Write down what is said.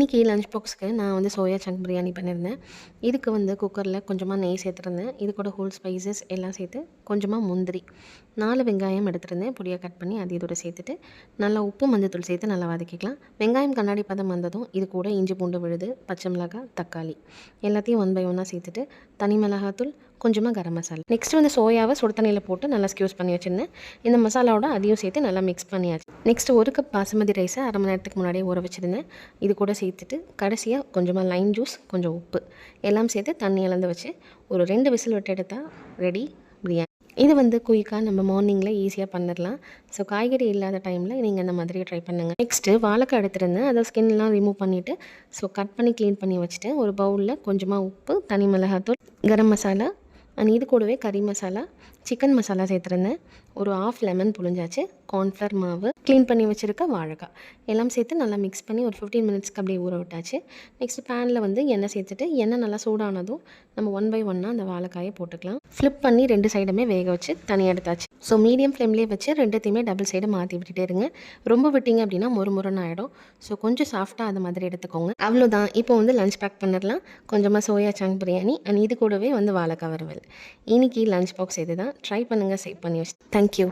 இன்றைக்கி லஞ்ச் பாக்ஸ்க்கு நான் வந்து சோயா சங்க் பிரியாணி பண்ணியிருந்தேன். இதுக்கு வந்து குக்கரில் கொஞ்சமாக நெய் சேர்த்துருந்தேன். இது கூட ஹோல் ஸ்பைசஸ் எல்லாம் சேர்த்து கொஞ்சமாக முந்திரி 4 வெங்காயம் எடுத்துருந்தேன். பொடியாக கட் பண்ணி அது இதோட சேர்த்துட்டு நல்லா உப்பு மஞ்சத்தூள் சேர்த்து நல்லா வதக்கிக்கலாம். வெங்காயம் கண்ணாடி பதம் வந்ததும் இது கூட இஞ்சி பூண்டு விழுது, பச்சை மிளகாய், தக்காளி எல்லாத்தையும் 1 பை 1 சேர்த்துட்டு தனி மிளகாத்தூள், கொஞ்சமாக கரம் மசாலா. நெக்ஸ்ட் வந்து சோயாவை சுடு தண்ணியில் போட்டு நல்லா ஸ்க்யூஸ் பண்ணி வச்சுருந்தேன். இந்த மசாலாவோட அதையும் சேர்த்து நல்லா மிக்ஸ் பண்ணியாச்சு. நெக்ஸ்ட் 1 கப் பாசுமதி ரைஸை அரை மணி நேரத்துக்கு முன்னாடியே ஊற வச்சுருந்தேன். இது கூட சேர்த்துட்டு கடைசியாக கொஞ்சமாக லைம் ஜூஸ், கொஞ்சம் உப்பு எல்லாம் சேர்த்து தண்ணி இழந்து வச்சு ஒரு 2 விசில் விட்டு எடுத்தால் ரெடி பிரியாணி. இது வந்து குயிக்காக நம்ம மார்னிங்கில் ஈஸியாக பண்ணிடலாம். ஸோ காய்கறி இல்லாத டைமில் நீங்கள் இந்த மாதிரி ட்ரை பண்ணுங்கள். நெக்ஸ்ட்டு வாழைக்காய் எடுத்துருந்தேன். அதை ஸ்கின்லாம் ரிமூவ் பண்ணிவிட்டு கட் பண்ணி க்ளீன் பண்ணி வச்சுட்டு ஒரு பவுலில் கொஞ்சமாக உப்பு, தனி மிளகாத்தூள், கரம் மசாலா அண்ட் இது கூடவே கறி மசாலா, சிக்கன் மசாலா சேர்த்துருந்தேன். ஒரு 1/2 லெமன் புழிஞ்சாச்சு, கார்ன்ஃப்ளவர் மாவு, க்ளீன் பண்ணி வச்சுருக்க வாழைக்காய் எல்லாம் சேர்த்து நல்லா மிக்ஸ் பண்ணி ஒரு 15 மினிட்ஸ்க்கு அப்படியே ஊற விட்டாச்சு. நெக்ஸ்ட் பேனில் வந்து எண்ணெய் சேர்த்துட்டு எண்ணெய் நல்லா சூடானதும் நம்ம 1 பை 1 அந்த வாழைக்காயை போட்டுக்கலாம். ஃப்ளிப் பண்ணி 2 சைடுமே வேக வச்சு தனியாக எடுத்தாச்சு. ஸோ மீடியம் ஃப்ளேம்லேயே வச்சு 2த்தையுமே டபுள் சைடு மாற்றி விட்டுட்டே இருங்க. ரொம்ப விட்டிங்க அப்படின்னா மொறுன்னு ஆகிடும். ஸோ கொஞ்சம் சாஃப்டாக அது மாதிரி எடுத்துக்கோங்க. அவ்வளோதான். இப்போ வந்து லஞ்ச் பேக் பண்ணிடலாம். கொஞ்சமாக சோயா சங்க் பிரியாணி அண்ட் இது கூடவே வந்து வாழைக்காய் வறுவல். இன்றைக்கி லஞ்ச் பாக்ஸ் இது தான். ட்ரை பண்ணுங்கள், சேவ் பண்ணி வச்சு. தேங்க்யூ.